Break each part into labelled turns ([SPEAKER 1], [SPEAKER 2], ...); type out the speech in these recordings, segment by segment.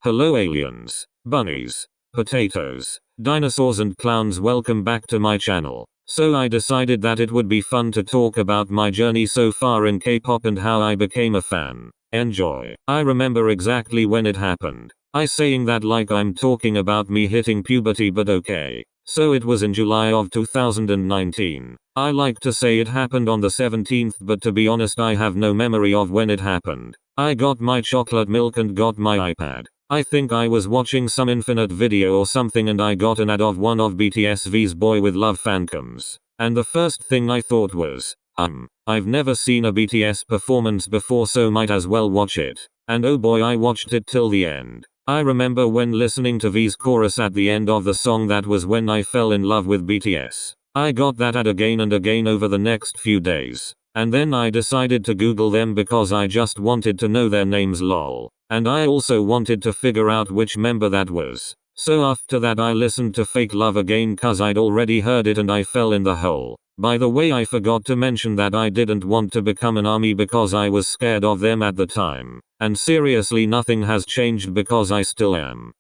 [SPEAKER 1] Hello aliens, bunnies, potatoes, dinosaurs and clowns, welcome back to my channel. So I decided that it would be fun to talk about my journey so far in K-pop and how I became a fan. Enjoy. I remember exactly when it happened. I saying that like I'm talking about me hitting puberty, but okay. So it was in July of 2019. I like to say it happened on the 17th, but to be honest I have no memory of when it happened. I got my chocolate milk and got my iPad. I think I was watching some Infinite video or something and I got an ad of one of BTS's Boy With Love fancoms. And the first thing I thought was, I've never seen a BTS performance before, so might as well watch it. And oh boy, I watched it till the end. I remember when listening to V's chorus at the end of the song, that was when I fell in love with BTS. I got that ad again and again over the next few days. And then I decided to Google them because I just wanted to know their names, lol. And I also wanted to figure out which member that was. So after that I listened to Fake Love again cause I'd already heard it and I fell in the hole. By the way, I forgot to mention that I didn't want to become an ARMY because I was scared of them at the time. And seriously, nothing has changed because I still am.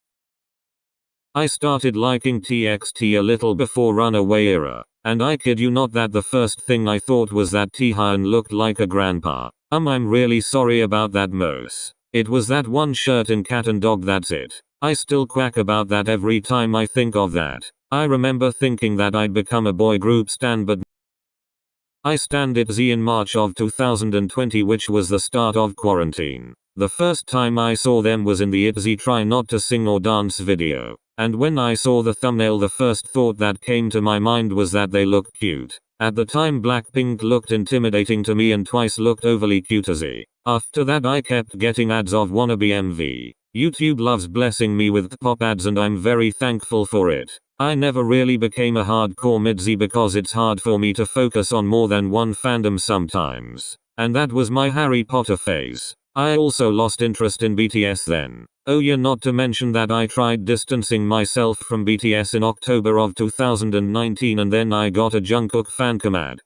[SPEAKER 1] I started liking TXT a little before Runaway era. And I kid you not that the first thing I thought was that Taehyun looked like a grandpa. I'm really sorry about that, Mose. It was that one shirt in Cat and Dog, that's it. I still quack about that every time I think of that. I remember thinking that I'd become a boy group stan, but I stanned ITZY in March of 2020, which was the start of quarantine. The first time I saw them was in the ITZY Try Not to Sing or Dance video. And when I saw the thumbnail, the first thought that came to my mind was that they looked cute. At the time Blackpink looked intimidating to me and Twice looked overly cutesy. After that I kept getting ads of wannabe MV. YouTube loves blessing me with pop ads and I'm very thankful for it. I never really became a hardcore MIDZY because it's hard for me to focus on more than one fandom sometimes. And that was my Harry Potter phase. I also lost interest in BTS then. Oh yeah, not to mention that I tried distancing myself from BTS in October of 2019 and then I got a Jungkook fancam ad.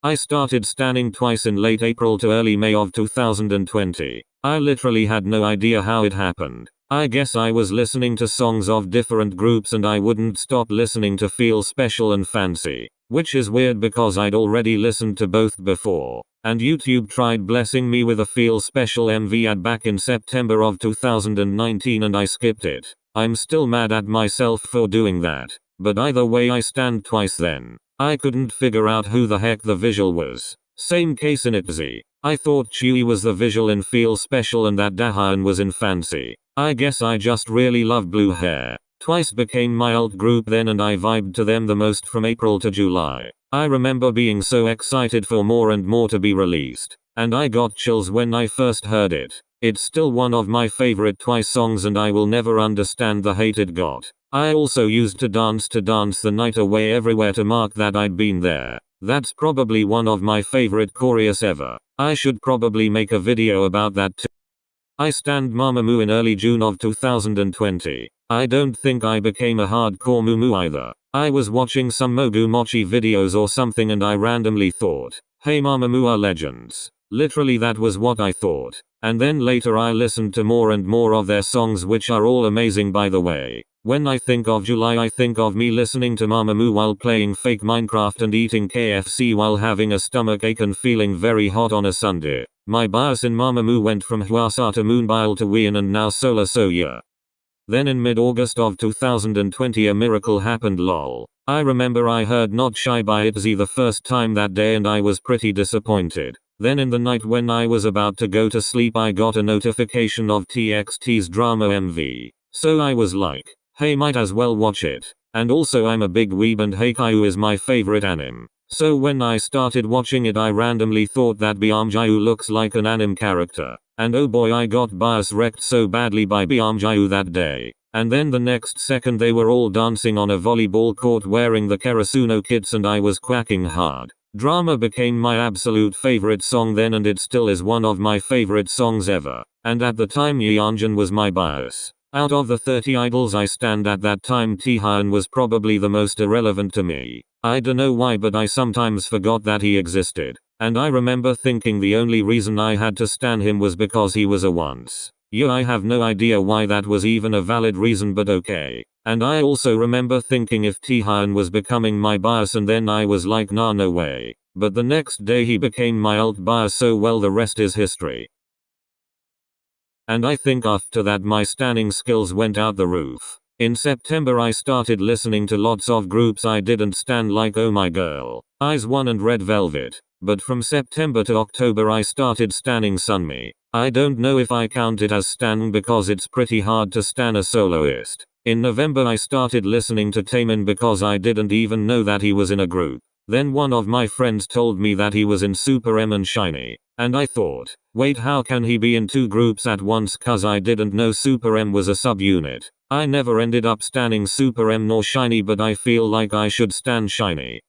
[SPEAKER 1] I started stanning Twice in late April to early May of 2020. I literally had no idea how it happened. I guess I was listening to songs of different groups and I wouldn't stop listening to Feel Special and Fancy. Which is weird because I'd already listened to both before. And YouTube tried blessing me with a Feel Special MV ad back in September of 2019 and I skipped it. I'm still mad at myself for doing that. But either way, I stand Twice then. I couldn't figure out who the heck the visual was. Same case in ITZY. I thought Chewie was the visual in Feel Special and that Dahyun was in Fancy. I guess I just really love blue hair. Twice became my alt group then and I vibed to them the most from April to July. I remember being so excited for more and more to be released. And I got chills when I first heard it. It's still one of my favorite Twice songs and I will never understand the hate it got. I also used to dance the night away everywhere to mark that I'd been there. That's probably one of my favorite choreos ever. I should probably make a video about that too. I stanned Mamamoo in early June of 2020. I don't think I became a hardcore Mumu either. I was watching some Mogu Mochi videos or something and I randomly thought, hey, Mamamoo are legends. Literally that was what I thought. And then later I listened to more and more of their songs, which are all amazing by the way. When I think of July I think of me listening to Mamamoo while playing fake Minecraft and eating KFC while having a stomachache and feeling very hot on a Sunday. My bias in Mamamoo went from Hwasa to Moonbile to Wien and now Solar So yeah. Then in mid-August of 2020 a miracle happened, lol. I remember I heard Not Shy by ITZY the first time that day and I was pretty disappointed. Then in the night when I was about to go to sleep I got a notification of TXT's drama MV. So I was like, hey, might as well watch it. And also I'm a big weeb and Haikyuu is my favorite anime. So when I started watching it I randomly thought that Byamjayu looks like an anime character. And oh boy, I got bias wrecked so badly by Byamjayu that day. And then the next second they were all dancing on a volleyball court wearing the Karasuno kits and I was quacking hard. Drama became my absolute favorite song then and it still is one of my favorite songs ever. And at the time Yeonjun was my bias. Out of the 30 idols I stand at that time, Taehyun was probably the most irrelevant to me. I dunno why, but I sometimes forgot that he existed. And I remember thinking the only reason I had to stan him was because he was a once. Yeah, I have no idea why that was even a valid reason, but okay. And I also remember thinking if Taehyun was becoming my bias, and then I was like, nah, no way. But the next day he became my alt bias, so well, the rest is history. And I think after that my standing skills went out the roof. In September I started listening to lots of groups I didn't stand, like Oh My Girl, Eyes One and Red Velvet. But from September to October I started standing Sunmi. I don't know if I count it as stan because it's pretty hard to stan a soloist. In November I started listening to Taemin because I didn't even know that he was in a group. Then one of my friends told me that he was in Super M and SHINee. And I thought, wait, how can he be in two groups at once, cause I didn't know Super M was a subunit. I never ended up standing Super M nor SHINee, but I feel like I should stan SHINee.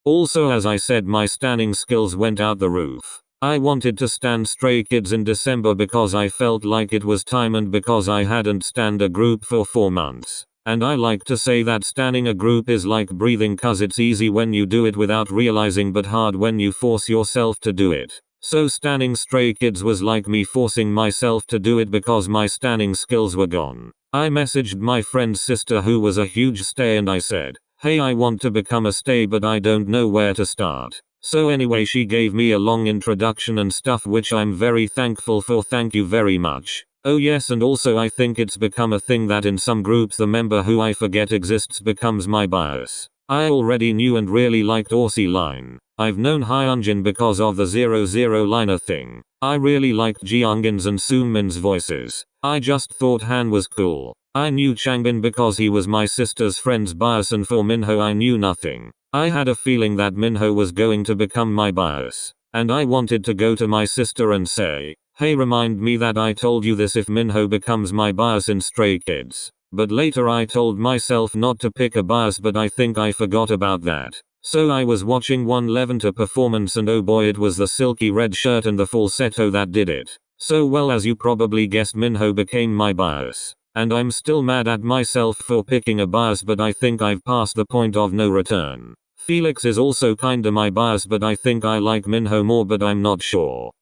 [SPEAKER 1] Also, as I said, my standing skills went out the roof. I wanted to stan Stray Kids in December because I felt like it was time and because I hadn't stanned a group for 4 months. And I like to say that standing a group is like breathing, cause it's easy when you do it without realizing but hard when you force yourself to do it. So standing Stray Kids was like me forcing myself to do it because my standing skills were gone. I messaged my friend's sister who was a huge stay and I said, hey, I want to become a stay but I don't know where to start. So anyway, she gave me a long introduction and stuff, which I'm very thankful for. Thank you very much. Oh yes, and also I think it's become a thing that in some groups the member who I forget exists becomes my bias. I already knew and really liked Aussie Line. I've known Hyunjin because of the 00 liner thing. I really liked Jeonggin's and Soonmin's voices. I just thought Han was cool. I knew Changbin because he was my sister's friend's bias, and for Minho I knew nothing. I had a feeling that Minho was going to become my bias. And I wanted to go to my sister and say, hey, remind me that I told you this if Minho becomes my bias in Stray Kids. But later I told myself not to pick a bias, but I think I forgot about that. So I was watching one Levanta performance and oh boy, it was the silky red shirt and the falsetto that did it. So well, as you probably guessed, Minho became my bias. And I'm still mad at myself for picking a bias, but I think I've passed the point of no return. Felix is also kinda my bias, but I think I like Minho more, but I'm not sure.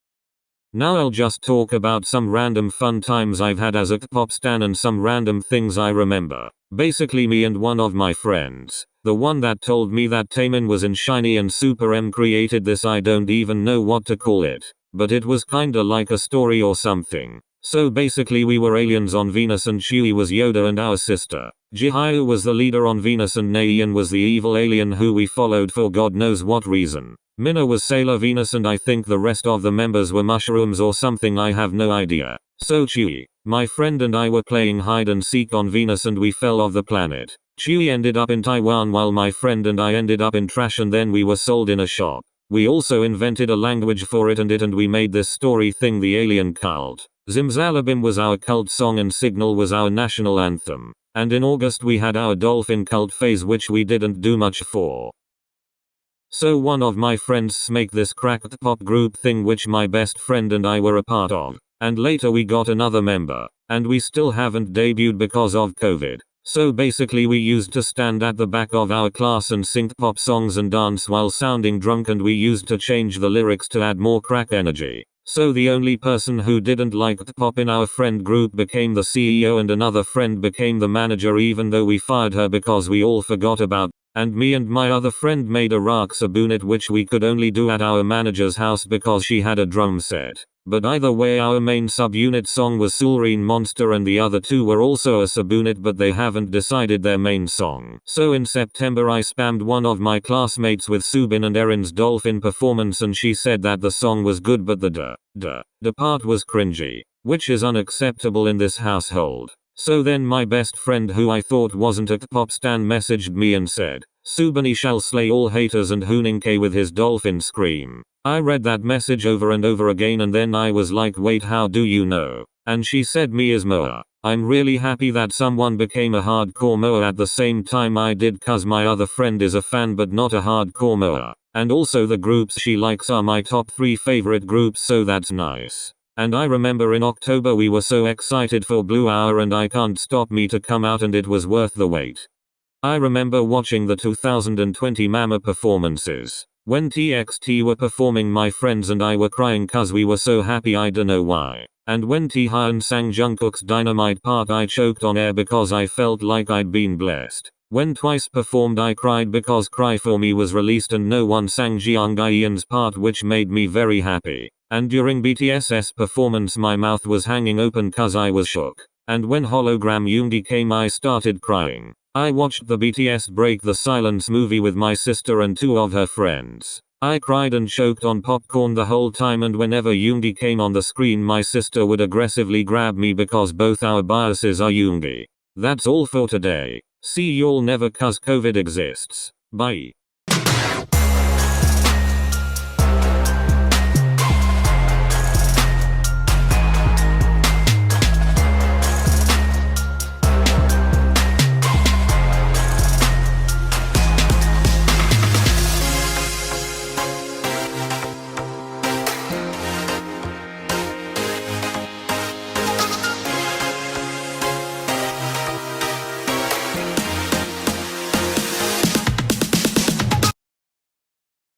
[SPEAKER 1] Now I'll just talk about some random fun times I've had as a K-pop stan and some random things I remember. Basically me and one of my friends, the one that told me that Taemin was in SHINee and Super M, created this, I don't even know what to call it, but it was kinda like a story or something. So basically we were aliens on Venus and Chewie was Yoda and our sister. Jihyeo was the leader on Venus and Naeun was the evil alien who we followed for God knows what reason. Minna was Sailor Venus and I think the rest of the members were mushrooms or something, I have no idea. So Chewie, my friend, and I were playing hide and seek on Venus and we fell off the planet. Chewie ended up in Taiwan while my friend and I ended up in trash, and then we were sold in a shop. We also invented a language for it and we made this story thing, the alien cult. Zimzalabim was our cult song and Signal was our national anthem. And in August we had our dolphin cult phase, which we didn't do much for. So one of my friends make this cracked pop group thing which my best friend and I were a part of. And later we got another member. And we still haven't debuted because of COVID. So basically we used to stand at the back of our class and sing pop songs and dance while sounding drunk, and we used to change the lyrics to add more crack energy. So the only person who didn't like pop in our friend group became the CEO and another friend became the manager, even though we fired her because we all forgot about. And me and my other friend made a rock subunit which we could only do at our manager's house because she had a drum set. But either way, our main subunit song was Sulreen Monster and the other two were also a subunit, but they haven't decided their main song. So in September I spammed one of my classmates with Subin and Erin's dolphin performance, and she said that the song was good but the the part was cringy, which is unacceptable in this household. So then my best friend, who I thought wasn't a K-pop stan, messaged me and said, Subani shall slay all haters and Hooning with his dolphin scream. I read that message over and over again and then I was like, wait, how do you know? And she said me is Moa. I'm really happy that someone became a hardcore Moa at the same time I did, cause my other friend is a fan but not a hardcore Moa. And also the groups she likes are my top 3 favorite groups, so that's nice. And I remember in October we were so excited for Blue Hour and I Can't Stop Me to come out, and it was worth the wait. I remember watching the 2020 Mama performances. When TXT were performing, my friends and I were crying cause we were so happy, I dunno why. And when Taehyun sang Jungkook's Dynamite part, I choked on air because I felt like I'd been blessed. When Twice performed, I cried because Cry For Me was released and no one sang Jeong Yeon's part, which made me very happy. And during BTS's performance my mouth was hanging open cause I was shook. And when Hologram Yoongi came I started crying. I watched the BTS Break the Silence movie with my sister and 2 of her friends. I cried and choked on popcorn the whole time, and whenever Yoongi came on the screen my sister would aggressively grab me because both our biases are Yoongi. That's all for today. See y'all never cause COVID exists. Bye.